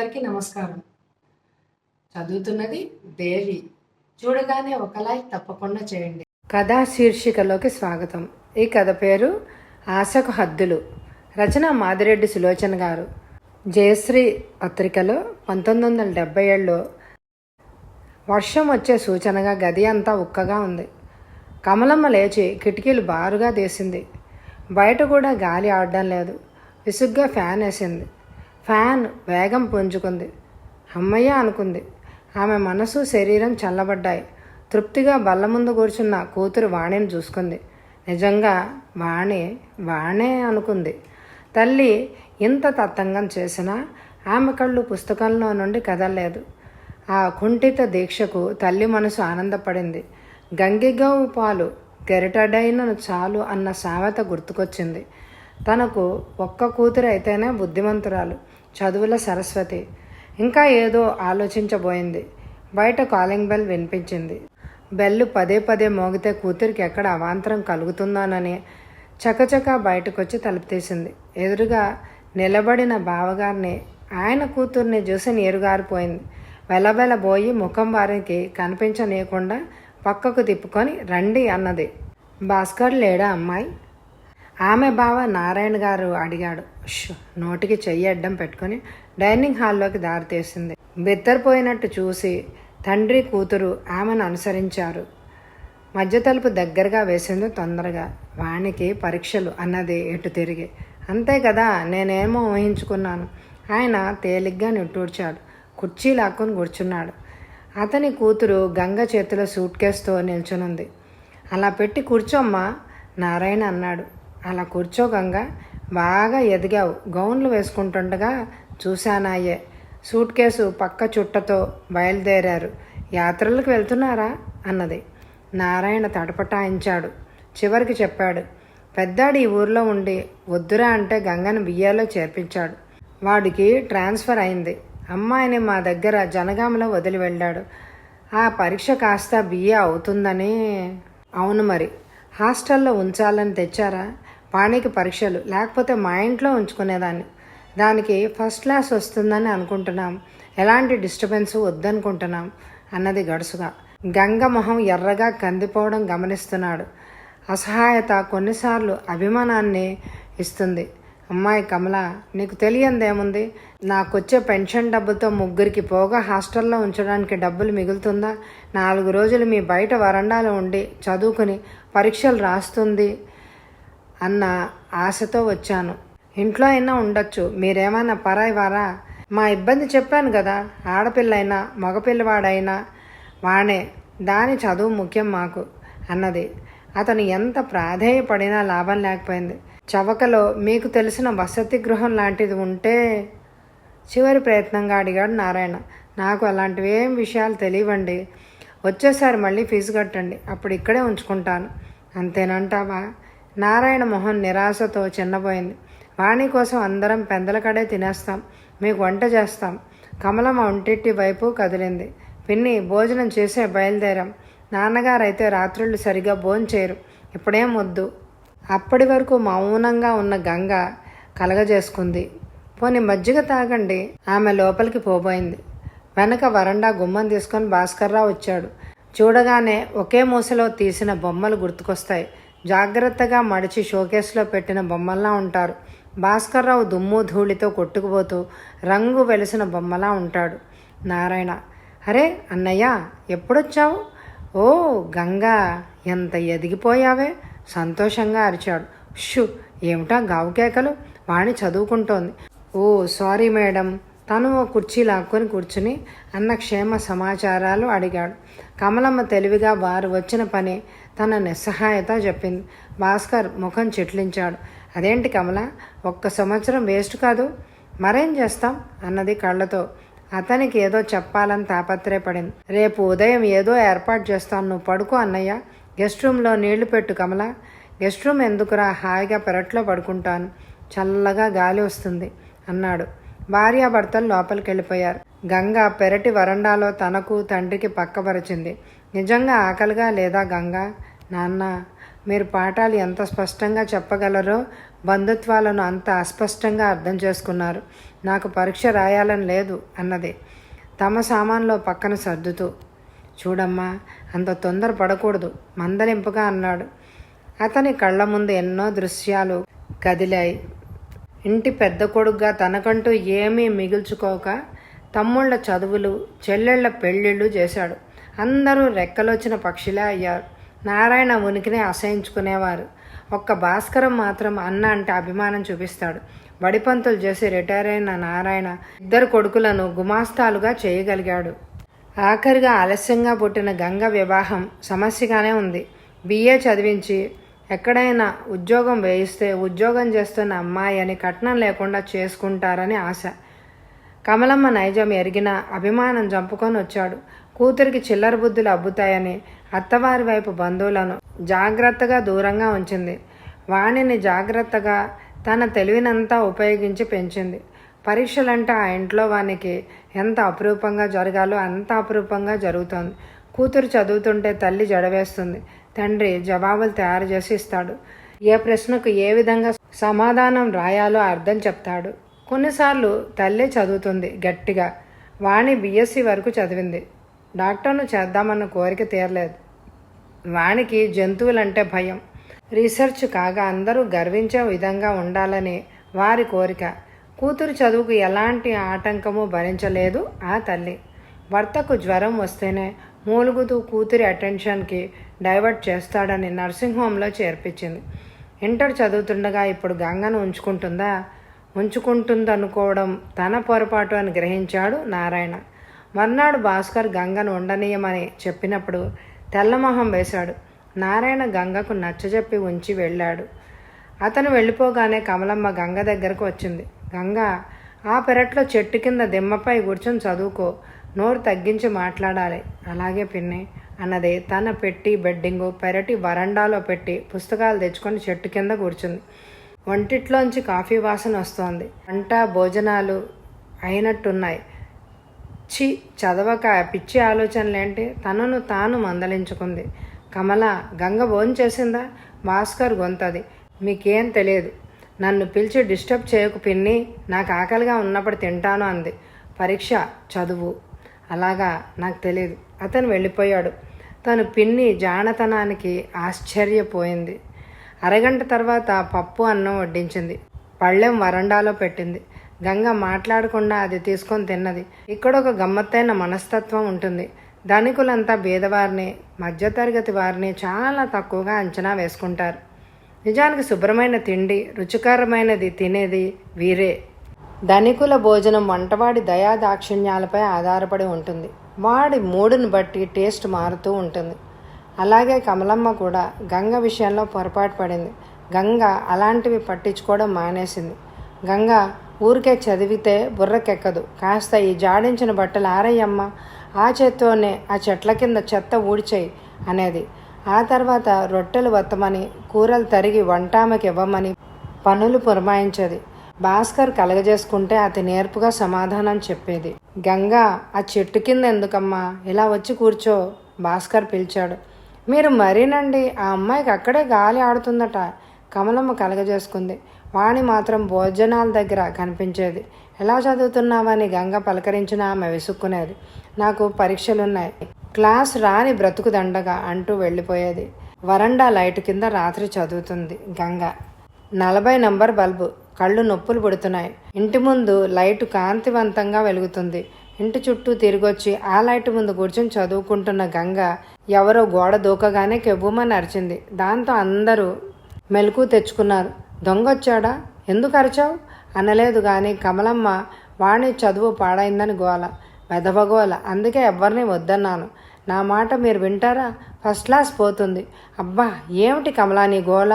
అందరికీ నమస్కారం. చదువుతున్నది దేవి. చూడగానే ఒక లైక్ తప్పకుండా చేయండి. కథా శీర్షికలోకి స్వాగతం. ఈ కథ పేరు ఆశకు హద్దులు. రచన మాదిరెడ్డి సులోచన గారు. జయశ్రీ పత్రికలో 1977లో వర్షం వచ్చే సూచనగా గది అంతా ఉక్కగా ఉంది. కమలమ్మ లేచి కిటికీలు బారుగా తీసింది. బయట కూడా గాలి ఆడడం లేదు. విసుగ్గా ఫ్యాన్ వేసింది. ఫ్యాన్ వేగం పుంజుకుంది. అమ్మయ్య అనుకుంది. ఆమె మనసు శరీరం చల్లబడ్డాయి. తృప్తిగా బల్ల ముందు కూర్చున్న కూతురు వాణిని చూసుకుంది. నిజంగా వాణే అనుకుంది. తల్లి ఇంత తత్తంగం చేసినా ఆమె కళ్ళు పుస్తకంలో నుండి కదలలేదు. ఆ కుంఠిత దీక్షకు తల్లి మనసు ఆనందపడింది. గంగిగోవు పాలు గరిటడైనను చాలు అన్న సామెత గుర్తుకొచ్చింది. తనకు ఒక్క కూతురు అయితేనే బుద్ధిమంతురాలు, చదువుల సరస్వతి. ఇంకా ఏదో ఆలోచించబోయింది. బయట కాలింగ్ బెల్ వినిపించింది. బెల్లు పదే పదే మోగితే కూతురికి ఎక్కడ అవాంతరం కలుగుతుందోనని చకచకా బయటకొచ్చి తలుపు తీసింది. ఎదురుగా నిలబడిన బావగారిని, ఆయన కూతుర్ని చూసి నీరుగారిపోయింది. వెలబెలబోయి ముఖం వారికి కనిపించనీయకుండా పక్కకు తిప్పుకొని రండి అన్నది. భాస్కర్ లేడా అమ్మాయి? ఆమె బావ నారాయణ గారు అడిగాడు. నోటికి చెయ్యి అడ్డం పెట్టుకుని డైనింగ్ హాల్లోకి దారితీసింది. బిత్తరపోయినట్టు చూసి తండ్రి కూతురు ఆమెను అనుసరించారు. మధ్య తలుపు దగ్గరగా వేసింది తొందరగా. వానికి పరీక్షలు అన్నది ఎటు తిరిగి. అంతే కదా, నేనేమో ఊహించుకున్నాను. ఆయన తేలిగ్గా నిట్టూర్చాడు. కుర్చీ లాక్కొని కూర్చున్నాడు. అతని కూతురు గంగ చేతిలో సూట్ కేసుతో నిల్చునుంది. అలా పెట్టి కూర్చోమ్మా, నారాయణ అన్నాడు. అలా కూర్చో గంగ, బాగా ఎదిగావు. గౌన్లు వేసుకుంటుండగా చూశానాయే. సూట్ కేసు పక్క చుట్టతో బయలుదేరారు. యాత్రలకు వెళ్తున్నారా అన్నది. నారాయణ తటపటాయించాడు. చివరికి చెప్పాడు. పెద్దాడు ఈ ఊర్లో ఉండి వద్దురా అంటే గంగను బియ్యాలో చేర్పించాడు. వాడికి ట్రాన్స్ఫర్ అయింది. అమ్మాయిని మా దగ్గర జనగామలో వదిలి వెళ్ళాడు. ఆ పరీక్ష కాస్త బిఏ అవుతుందని. అవును మరి. హాస్టల్లో ఉంచాలని తెచ్చారా? వాణికి పరీక్షలు, లేకపోతే మా ఇంట్లో ఉంచుకునేదాన్ని. దానికి ఫస్ట్ క్లాస్ వస్తుందని అనుకుంటున్నాం. ఎలాంటి డిస్టర్బెన్స్ వద్దనుకుంటున్నాం అన్నది గడుసుగా. గంగ మొహం ఎర్రగా కందిపోవడం గమనిస్తున్నాడు. అసహాయత కొన్నిసార్లు అభిమానాన్ని ఇస్తుంది. అమ్మాయి కమల, నీకు తెలియందేముంది? నాకొచ్చే పెన్షన్ డబ్బుతో ముగ్గురికి పోగా హాస్టల్లో ఉంచడానికి డబ్బులు మిగులుతుందా? 4 రోజులు మీ బయట వరండాలో ఉండి చదువుకుని పరీక్షలు రాస్తుంది అన్న ఆశతో వచ్చాను. ఇంట్లో అయినా ఉండొచ్చు. మీరేమైనా పరాయి వారా? మా ఇబ్బంది చెప్పాను కదా. ఆడపిల్లైనా మగపిల్లవాడైనా వాణే. దాని చదువు ముఖ్యం మాకు అన్నది. అతను ఎంత ప్రాధేయపడినా లాభం లేకపోయింది. చవకలో మీకు తెలిసిన వసతి గృహం లాంటిది ఉంటే చివరి ప్రయత్నంగా అడిగాడు నారాయణ. నాకు అలాంటివి ఏం విషయాలు తెలియవండి. వచ్చేసారి మళ్ళీ ఫీజు కట్టండి, అప్పుడు ఇక్కడే ఉంచుకుంటాను. అంతేనంటావా? నారాయణ మొహం నిరాశతో చిన్నపోయింది. వాణి కోసం అందరం పెందలకడే తినేస్తాం, మీకు వంట చేస్తాం. కమలమ్మ ఒంటింటి వైపు కదిలింది. పిన్ని, భోజనం చేసే బయలుదేరాం. నాన్నగారైతే రాత్రుళ్ళు సరిగా భోంచేయరు. ఇప్పుడేం వద్దు. అప్పటి వరకు మౌనంగా ఉన్న గంగ కలగజేసుకుంది. పోనీ మజ్జిగ తాగండి. ఆమె లోపలికి పోబోయింది. వెనక వరండా గుమ్మం తీసుకొని భాస్కర్రావు వచ్చాడు. చూడగానే ఒకే మూసలో తీసిన బొమ్మలు గుర్తుకొస్తాయి. జాగ్రత్తగా మడిచి షోకేస్లో పెట్టిన బొమ్మల్లా ఉంటారు. భాస్కర్రావు దుమ్ము ధూళితో కొట్టుకుపోతూ రంగు వెలిసిన బొమ్మలా ఉంటాడు. నారాయణ, అరే అన్నయ్య, ఎప్పుడొచ్చావు? ఓ గంగా, ఎంత ఎదిగిపోయావే, సంతోషంగా అరిచాడు. ఏమిటా గావుకేకలు? వాణి చదువుకుంటోంది. ఓ సారీ మేడం. తను ఓ కుర్చీ లాక్కొని కూర్చుని అన్న క్షేమ సమాచారాలు అడిగాడు. కమలమ్మ తెలివిగా వారు వచ్చిన పని తన నిస్సహాయత చెప్పింది. భాస్కర్ ముఖం చిట్లించాడు. అదేంటి కమల, 1 సంవత్సరం వేస్ట్ కాదు. మరేం చేస్తాం అన్నది కళ్ళతో. అతనికి ఏదో చెప్పాలని తాపత్రయపడింది. రేపు ఉదయం ఏదో ఏర్పాటు చేస్తాను, నువ్వు పడుకో అన్నయ్య. గెస్ట్ రూమ్లో నీళ్లు పెట్టు కమల. గెస్ట్ రూమ్ ఎందుకురా, హాయిగా పెరట్లో పడుకుంటాను, చల్లగా గాలి వస్తుంది అన్నాడు. భార్యాభర్తలు లోపలికి వెళ్ళిపోయారు. గంగ పెరటి వరండాలో తనకు తండ్రికి పక్కపరిచింది. నిజంగా ఆకలిగా లేదా గంగ? నాన్న, మీరు పాఠాలు ఎంత స్పష్టంగా చెప్పగలరో బంధుత్వాలను అంత అస్పష్టంగా అర్థం చేసుకున్నారు. నాకు పరీక్ష రాయాలని లేదు అన్నది తమ సామాన్లో పక్కన సర్దుతూ. చూడమ్మా, అంత తొందర పడకూడదు మందలింపుగా అన్నాడు. అతని కళ్ళ ముందు ఎన్నో దృశ్యాలు కదిలాయి. ఇంటి పెద్ద కొడుగ్గా తనకంటూ ఏమీ మిగుల్చుకోక తమ్ముళ్ళ చదువులు, చెల్లెళ్ల పెళ్ళిళ్ళు చేశాడు. అందరూ రెక్కలొచ్చిన పక్షిలే అయ్యారు. నారాయణ ఉనికినే అసహించుకునేవారు. ఒక్క భాస్కరం మాత్రం అన్న అంటే అభిమానం చూపిస్తాడు. బడిపంతులు చేసి రిటైర్ అయిన నారాయణ 2 కొడుకులను గుమాస్తాలుగా చేయగలిగాడు. ఆఖరిగా ఆలస్యంగా పుట్టిన గంగ వివాహం సమస్యగానే ఉంది. BA చదివించి ఎక్కడైనా ఉద్యోగం వేయిస్తే ఉద్యోగం చేస్తున్న అమ్మాయి అని కట్నం లేకుండా చేసుకుంటారని ఆశ. కమలమ్మ నైజం ఎరిగిన అభిమానం చంపుకొని వచ్చాడు. కూతురికి చిల్లర బుద్ధులు అబ్బుతాయని అత్తవారి వైపు బంధువులను జాగ్రత్తగా దూరంగా ఉంచింది. వాణిని జాగ్రత్తగా తన తెలివినంతా ఉపయోగించి పెంచింది. పరీక్షలంటే ఆ ఇంట్లో వానికి ఎంత అపురూపంగా జరగాలో అంత అపురూపంగా జరుగుతోంది. కూతురు చదువుతుంటే తల్లి జడవేస్తుంది, తండ్రి జవాబులు తయారు చేసి ఇస్తాడు. ఏ ప్రశ్నకు ఏ విధంగా సమాధానం రాయాలో అర్థం చెప్తాడు. కొన్నిసార్లు తల్లే చదువుతుంది గట్టిగా. వాణి BSc వరకు చదివింది. డాక్టర్ను చేద్దామన్న కోరిక తీరలేదు. వానికి జంతువులంటే భయం. రీసెర్చ్ కాగా అందరూ గర్వించే విధంగా ఉండాలని వారి కోరిక. కూతురు చదువుకు ఎలాంటి ఆటంకము భరించలేదు ఆ తల్లి. భర్తకు జ్వరం వస్తేనే మూలుగుతూ కూతురి అటెన్షన్కి డైవర్ట్ చేస్తాడని నర్సింగ్ హోంలో చేర్పించింది. ఇంటర్ చదువుతుండగా ఇప్పుడు గంగను ఉంచుకుంటుందనుకోవడం తన పొరపాటు అని గ్రహించాడు నారాయణ. మర్నాడు భాస్కర్ గంగను ఉండనీయమని చెప్పినప్పుడు తెల్లమొహం వేశాడు. నారాయణ గంగకు నచ్చజెప్పి ఉంచి వెళ్ళాడు. అతను వెళ్ళిపోగానే కమలమ్మ గంగ దగ్గరకు వచ్చింది. గంగ, ఆ పెరట్లో చెట్టు కింద దిమ్మపై కూర్చొని చదువుకో, నోరు తగ్గించి మాట్లాడాలి. అలాగే పిన్ని అన్నది. తన పెట్టి బెడ్డింగు పెరటి వరండాలో పెట్టి పుస్తకాలు తెచ్చుకొని చెట్టు కింద కూర్చుంది. వంటిట్లోంచి కాఫీ వాసన వస్తోంది. వంట భోజనాలు అయినట్టున్నాయి. చదవక పిచ్చి ఆలోచనలేంటి? తనను తాను మందలించుకుంది. కమల, గంగ భోంచేసిందా? భాస్కర్ గొంతది. మీకేం తెలియదు. నన్ను పిలిచి డిస్టర్బ్ చేయకు పిన్ని, నాకు ఆకలిగా ఉన్నప్పుడు తింటాను అంది. పరీక్ష, చదువు. అలాగా, నాకు తెలియదు. అతను వెళ్ళిపోయాడు. తను పిన్ని జానతనానికి ఆశ్చర్యపోయింది. అరగంట తర్వాత పప్పు అన్నం వడ్డించింది. పళ్ళెం వరండాలో పెట్టింది. గంగ మాట్లాడకుండా అది తీసుకొని తిన్నది. ఇక్కడ ఒక గమ్మత్తైన మనస్తత్వం ఉంటుంది. ధనికులంతా బీదవారిని, మధ్యతరగతి వారిని చాలా తక్కువగా అంచనా వేసుకుంటారు. నిజానికి శుభ్రమైన తిండి, రుచికరమైనది తినేది వీరే. ధనికుల భోజనం వంటవాడి దయాదాక్షిణ్యాలపై ఆధారపడి ఉంటుంది. వాడి మూడుని బట్టి టేస్ట్ మారుతూ ఉంటుంది. అలాగే కమలమ్మ కూడా గంగ విషయంలో పొరపాటు పడింది. గంగ అలాంటివి పట్టించుకోవడం మానేసింది. గంగ ఊరికే చదివితే బుర్రకెక్కదు. కాస్త ఈ జాడించిన బట్టలు ఆరయ్యమ్మ, ఆ చేత్తోనే ఆ చెట్ల కింద చెత్త ఊడ్చేయి అనేది. ఆ తర్వాత రొట్టెలు వత్తమని, కూరలు తరిగి వంటామకి ఇవ్వమని పనులు పురమాయించేది. భాస్కర్ కలగజేసుకుంటే అతి నేర్పుగా సమాధానం చెప్పేది. గంగ, ఆ చెట్టు కింద ఎందుకమ్మా, ఇలా వచ్చి కూర్చో, భాస్కర్ పిలిచాడు. మీరు మరీనండి, ఆ అమ్మాయికి అక్కడే గాలి ఆడుతుందట, కమలమ్మ కలగజేసుకుంది. వాణి మాత్రం భోజనాల దగ్గర కనిపించేది. ఎలా చదువుతున్నావని గంగ పలకరించిన ఆమె విసుక్కునేది. నాకు పరీక్షలున్నాయి, క్లాస్ రాని బ్రతుకు దండగా అంటూ వెళ్ళిపోయేది. వరండా లైట్ కింద రాత్రి చదువుతుంది గంగ. 40 number bulb. కళ్ళు నొప్పులు పుడుతున్నాయి. ఇంటి ముందు లైటు కాంతివంతంగా వెలుగుతుంది. ఇంటి చుట్టూ తిరిగొచ్చి ఆ లైట్ ముందు కూర్చొని చదువుకుంటున్న గంగ ఎవరో గోడ దూకగానే కెవ్వుమని అరిచింది. దాంతో అందరూ మెలకు తెచ్చుకున్నారు. దొంగొచ్చాడా, ఎందుకు అరిచావు అనలేదు కానీ కమలమ్మ వాణి చదువు పాడైందని గోల, వెధవగోల. అందుకే ఎవ్వరిని వద్దన్నాను. నా మాట మీరు వింటారా? ఫస్ట్ క్లాస్ పోతుంది. అబ్బా, ఏమిటి కమలా నీ గోల?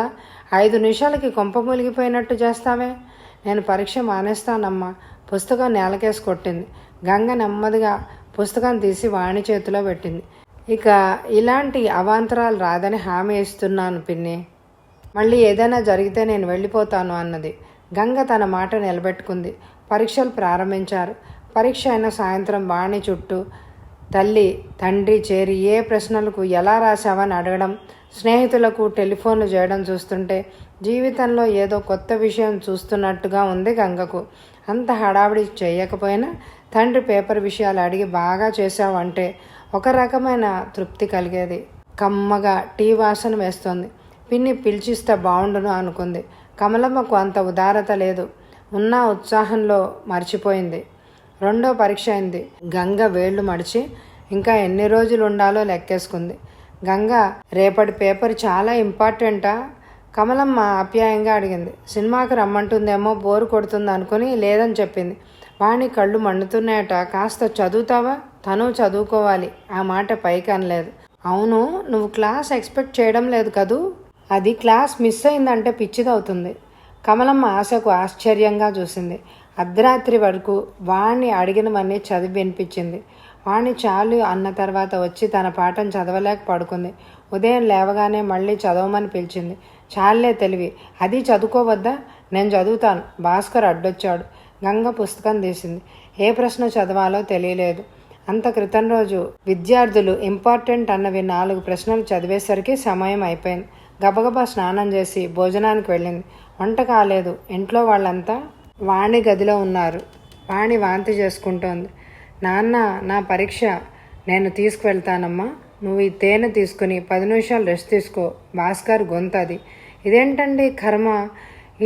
5 నిమిషాలకి కొంప మూలిగిపోయినట్టు చేస్తావే. నేను పరీక్ష మానేస్తానమ్మా. పుస్తకం నేలకేసి కొట్టింది. గంగ నెమ్మదిగా పుస్తకం తీసి వాణి చేతిలో పెట్టింది. ఇక ఇలాంటి అవాంతరాలు రాదని హామీ ఇస్తున్నాను పిన్ని. మళ్ళీ ఏదైనా జరిగితే నేను వెళ్ళిపోతాను అన్నది. గంగ తన మాట నిలబెట్టుకుంది. పరీక్షలు ప్రారంభించారు. పరీక్ష అయిన సాయంత్రం వాణి చుట్టూ తల్లి తండ్రి చేరి ఏ ప్రశ్నలకు ఎలా రాశావని అడగడం, స్నేహితులకు టెలిఫోన్లు చేయడం చూస్తుంటే జీవితంలో ఏదో కొత్త విషయం చూస్తున్నట్టుగా ఉంది గంగకు. అంత హడావిడి చేయకపోయినా తండ్రి పేపర్ విషయాలు అడిగి బాగా చేశావంటే ఒక రకమైన తృప్తి కలిగేది. కమ్మగా టీ వాసన వేస్తోంది. పిన్ని పిలిచిస్తే బాగుండును అనుకుంది. కమలమ్మకు అంత ఉదారత లేదు. ఉన్న ఉత్సాహంలో మర్చిపోయింది. రెండో పరీక్ష అయింది. గంగ వేళ్లు మడిచి ఇంకా ఎన్ని రోజులు ఉండాలో లెక్కేసుకుంది. గంగ, రేపటి పేపర్ చాలా ఇంపార్టెంటా? కమలమ్మ ఆప్యాయంగా అడిగింది. సినిమాకి రమ్మంటుందేమో, బోరు కొడుతుంది అనుకుని లేదని చెప్పింది. వాణి కళ్ళు మండుతున్నాయట. కాస్త చదువుతావా? తను చదువుకోవాలి. ఆ మాట పైకి అనలేదు. అవును, నువ్వు క్లాస్ ఎక్స్పెక్ట్ చేయడం లేదు కదూ? అది క్లాస్ మిస్ అయిందంటే పిచ్చిదవుతుంది. కమలమ్మ ఆశకు ఆశ్చర్యంగా చూసింది. అర్ధరాత్రి వరకు వాణ్ణి అడిగినవన్నీ చదివి వినిపించింది. వాణ్ణి చాలు అన్న తర్వాత వచ్చి తన పాఠం చదవలేక పడుకుంది. ఉదయం లేవగానే మళ్ళీ చదవమని పిలిచింది. చాలే తెలివి, అది చదువుకోవద్దా? నేను చదువుతాను. భాస్కర్ అడ్డొచ్చాడు. గంగ పుస్తకం తీసింది. ఏ ప్రశ్న చదవాలో తెలియలేదు. అంత క్రితం రోజు విద్యార్థులు ఇంపార్టెంట్ అన్నవి 4 ప్రశ్నలు చదివేసరికి సమయం అయిపోయింది. గబగబా స్నానం చేసి భోజనానికి వెళ్ళింది. వంట కాలేదు. ఇంట్లో వాళ్ళంతా వాణి గదిలో ఉన్నారు. వాణి వాంతి చేసుకుంటోంది. నాన్న, నా పరీక్ష నేను తీసుకువెళ్తానమ్మా. నువ్వు ఈ తేనె తీసుకుని 10 నిమిషాలు రెస్ట్ తీసుకో. భాస్కర్ గొంతది. ఇదేంటండి కర్మ,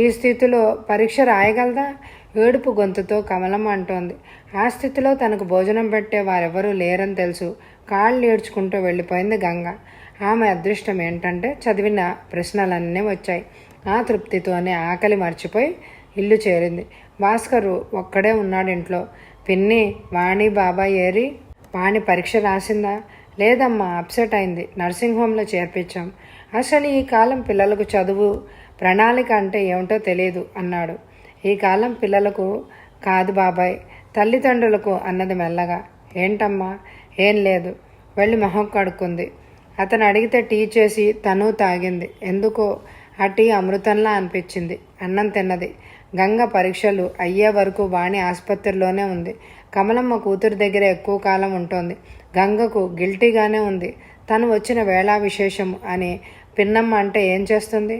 ఈ స్థితిలో పరీక్ష రాయగలదా? ఏడుపు గొంతుతో కమలమ్మ అంటోంది. ఆ స్థితిలో తనకు భోజనం పెట్టే వారెవరూ లేరని తెలుసు. కాళ్ళు ఏడ్చుకుంటూ వెళ్ళిపోయింది గంగ. ఆమె అదృష్టం ఏంటంటే చదివిన ప్రశ్నలన్నీ వచ్చాయి. ఆ తృప్తితోనే ఆకలి మర్చిపోయి ఇల్లు చేరింది. భాస్కరు ఒక్కడే ఉన్నాడు ఇంట్లో. పిన్ని, వాణి బాబాయ్ ఏరి? వాణి పరీక్ష రాసిందా? లేదమ్మా, అప్సెట్ అయింది. నర్సింగ్ హోమ్లో చేర్పించాం. అసలు ఈ కాలం పిల్లలకు చదువు ప్రణాళిక అంటే ఏమిటో తెలియదు అన్నాడు. ఈ కాలం పిల్లలకు కాదు బాబాయ్, తల్లిదండ్రులకు అన్నది మెల్లగా. ఏంటమ్మా? ఏం లేదు. వెళ్ళి మొహం కడుక్కుంది. అతను అడిగితే టీ చేసి తను తాగింది. ఎందుకో ఆ టీ అమృతంలా అనిపించింది. అన్నం తిన్నది. గంగ పరీక్షలు అయ్యే వరకు వాణి ఆసుపత్రిలోనే ఉంది. కమలమ్మ కూతురు దగ్గర ఎక్కువ కాలం ఉంటుంది. గంగకు గిల్టీగానే ఉంది. తను వచ్చిన వేళా విశేషం అని పిన్నమ్మ అంటే ఏం చేస్తుంది?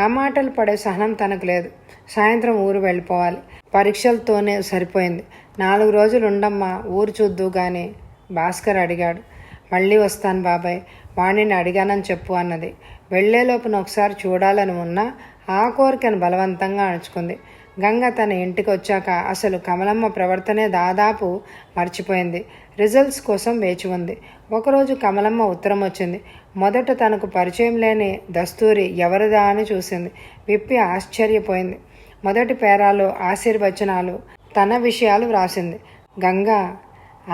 ఆ మాటలు పడే సహనం తనకు లేదు. సాయంత్రం ఊరు వెళ్ళిపోవాలి. పరీక్షలతోనే సరిపోయింది. 4 రోజులు ఉండమ్మా, ఊరు చూద్దు గాని భాస్కర్ అడిగాడు. మళ్ళీ వస్తాను బాబాయ్, వాణిని అడిగానని చెప్పు అన్నది. వెళ్లేలోపున ఒకసారి చూడాలని ఉన్నా ఆ కోరికను బలవంతంగా అణుచుకుంది. గంగ తన ఇంటికి వచ్చాక అసలు కమలమ్మ ప్రవర్తనే దాదాపు మర్చిపోయింది. రిజల్ట్స్ కోసం వేచి ఉంది. ఒకరోజు కమలమ్మ ఉత్తరం వచ్చింది. మొదట తనకు పరిచయం లేని దస్తూరి ఎవరిదా అని చూసింది. విప్పి ఆశ్చర్యపోయింది. మొదటి పేరాలో ఆశీర్వచనాలు, తన విషయాలు వ్రాసింది. గంగ,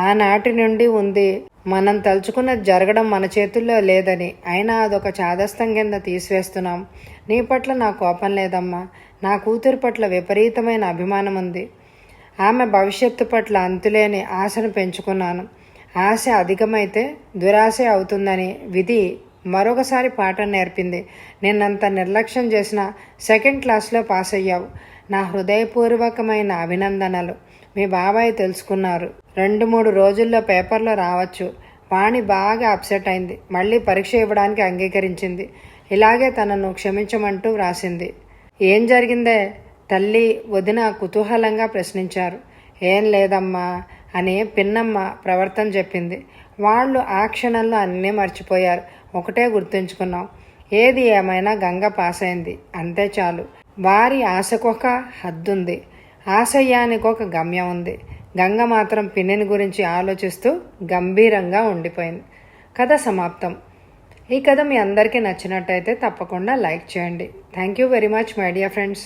ఆనాటి నుండి ఉంది. మనం తలుచుకున్నది జరగడం మన చేతుల్లో లేదని, అయినా అదొక చాదస్తం కింద తీసివేస్తున్నాం. నీ పట్ల నా కోపం లేదమ్మా. నా కూతురు పట్ల విపరీతమైన అభిమానం ఉంది. ఆమె భవిష్యత్తు పట్ల అంతులేని ఆశను పెంచుకున్నాను. ఆశ అధికమైతే దురాశ అవుతుందని విధి మరొకసారి పాఠం నేర్పింది. నిన్నంత నిర్లక్ష్యం చేసిన 2nd క్లాస్లో పాస్ అయ్యావు. నా హృదయపూర్వకమైన అభినందనలు. మీ బాబాయ్ తెలుసుకున్నారు. 2-3 రోజుల్లో పేపర్లో రావచ్చు. వాణి బాగా అప్సెట్ అయింది. మళ్ళీ పరీక్ష ఇవ్వడానికి అంగీకరించింది. ఇలాగే తనను క్షమించమంటూ వ్రాసింది. ఏం జరిగిందే? తల్లి, వదిన కుతూహలంగా ప్రశ్నించారు. ఏం లేదమ్మా అని పిన్నమ్మ ప్రవర్తన చెప్పింది. వాళ్ళు ఆ క్షణంలో అన్నీ మర్చిపోయారు. ఒకటే గుర్తుంచుకున్నాం. ఏది ఏమైనా గంగ పాస్ అయింది, అంతే చాలు. వారి ఆశకొక హద్దుంది, ఆశయానికి ఒక గమ్యం ఉంది. గంగ మాత్రం పిన్నిని గురించి ఆలోచిస్తూ గంభీరంగా ఉండిపోయింది. కథ సమాప్తం. ఈ కథ మీ అందరికీ నచ్చినట్టయితే తప్పకుండా లైక్ చేయండి. Thank you very much my dear friends.